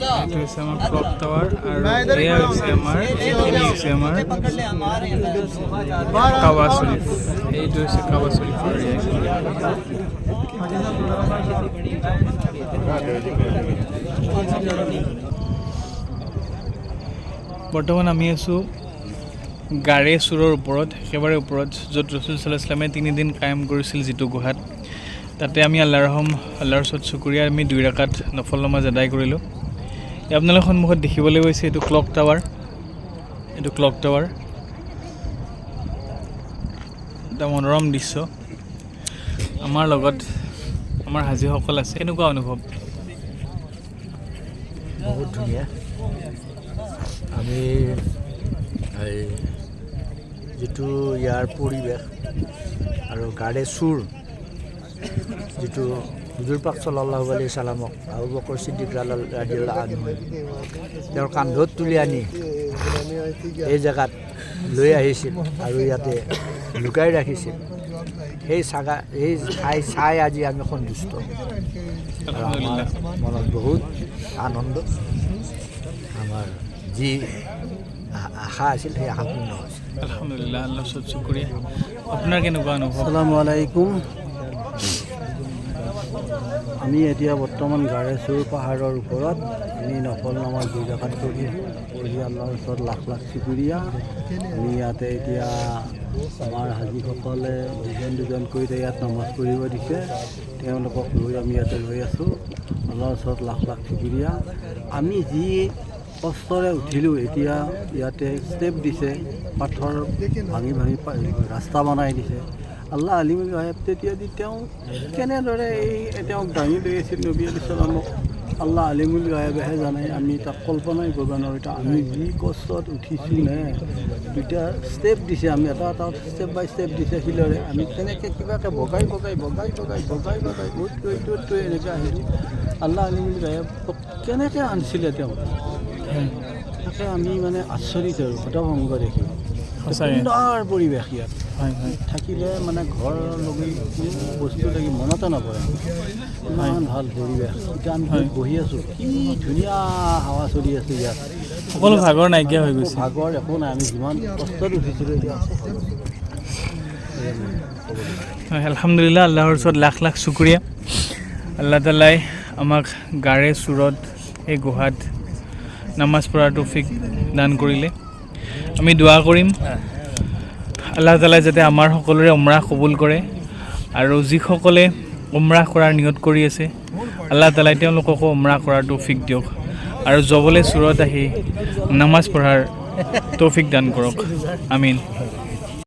এইটো হৈছে আমাৰ ক্লক টাৱাৰ আৰু এয়া হৈছে আমাৰ এইখিনি হৈছে আমাৰ কাবা শ্বৰীফ। এইটো হৈছে কাবা শ্বৰীফৰ বৰ্তমান আমি আছোঁ গাৰে চুৰৰ ওপৰত, একেবাৰে ওপৰত, য'ত ৰচুল সাল্লাল্লাহু আলাইহি ওয়াসাল্লামে 3 দিন কায়েম কৰিছিল যিটো গুহাত। তাতে আমি আল্লাহৰ ওচৰত চুকুৰীয়া আমি 2 ৰাকাত নফল নামাজ আদায় কৰিলোঁ। আপোনালোকৰ সন্মুখত দেখিবলৈ গৈছে এইটো ক্লক টাৱাৰ। এইটো ক্লক টাৱাৰ, এটা মনোৰম দৃশ্য। আমাৰ লগত আমাৰ হাজীসকল আছে। কেনেকুৱা অনুভৱ? বহুত ধুনীয়া। আমি এই যিটো ইয়াৰ পৰিৱেশ আৰু গাৰে চুৰ যিটো হুজুৰ পাক সাল্লাল্লাহু আলাইহি সাল্লামক আবু বকৰ ছিদ্দিক ৰাদিয়াল্লাহু আনহু তেওঁৰ কান্ধত তুলি আনি এই জেগাত লৈ আহিছিল আৰু ইয়াতে লুকাই ৰাখিছিল, সেই ঠাই চাই আজি আমি সন্তুষ্ট। আমাৰ মনত বহুত আনন্দ। আমাৰ যি আশা আছিল সেই আশা পূৰ্ণ হৈছে। আলহামদুলিল্লাহ, আল্লাহৰ ওচৰত শুকৰিয়া। আপোনাৰ কেনেকুৱা অনুভৱ? আসসালামু আলাইকুম। আমি এতিয়া বৰ্তমান গাৰেচুৰ পাহাৰৰ ওপৰত আমি নফল নামাজ 2 ৰাকাত পঢ়ি আল্লাহৰ ওচৰত লাখ লাখ শুকৰিয়া। আমি ইয়াতে এতিয়া আমাৰ হাজীসকলে দুজন ইয়াত নামাজ পঢ়িব দিছে, তেওঁলোকক লৈ আমি ইয়াতে ৰৈ আছোঁ। আল্লাহৰ ওচৰত লাখ লাখ শুকৰিয়া। আমি যি কষ্টৰে উঠিলোঁ, এতিয়া ইয়াতে ষ্টেপ দিছে, পাথৰ ভাঙি ৰাস্তা বনাই দিছে। আল্লাহ আলিমুল গায়ব তেতিয়া তেওঁ কেনেদৰে তেওঁক দাঙি লৈ আছিল নবী আলাইহিছ সালামক, আল্লাহ আলিমুল গায়বেহে জানে। আমি তাক কল্পনাই কৰিব নোৱাৰোঁ। এতিয়া আমি যি কষ্টত উঠিছোঁ নে, 2টা ষ্টেপ দিছে, আমি এটা ষ্টেপ বাই ষ্টেপ দিছে শিলৰে। আমি তেনেকৈ কিবাকৈ বগাই এনেকৈ আহিলোঁ। আল্লাহ আলিমুল গায়বক কেনেকৈ আনিছিলে তেওঁ, তাকে আমি মানে আচৰিত আৰু হতভম্ব দেখি। সুন্দৰ পৰিৱেশ ইয়াত থাকিলে মানে ঘৰ লগি বস্তু লাগি মনতে নপৰে, ইমান ভাল পৰিৱেশ। এতিয়া আমি বহি আছোঁ, কি ধুনীয়া হাৱা চলি আছে ইয়াত। সকলো ভাগৰ নাইকিয়া হৈ গৈছে। ভাগৰ একো নাই, আমি যিমান কষ্টত উঠিছিলোঁ এতিয়া আলহামদুলিল্লাহ, আল্লাহৰ ওচৰত লাখ লাখ শুকৰিয়া। আল্লাহ তাআলাই আমাক গাৰে চুৰত এই গুহাত নামাজ পঢ়াৰ তৌফিক দান কৰিলে। আমি দোৱা কৰিম আল্লাহ তাআলাই যাতে আমাৰ সকলোৰে উমৰাহ কবুল কৰে, আৰু যিসকলে উমৰাহ কৰাৰ নিয়ত কৰি আছে আল্লাহ তাআলাই তেওঁলোককো উমৰাহ কৰাৰ তৌফিক দিয়ক, আৰু জবলে চুৰত আহি নামাজ পঢ়াৰ তৌফিক দান কৰক। আমিন।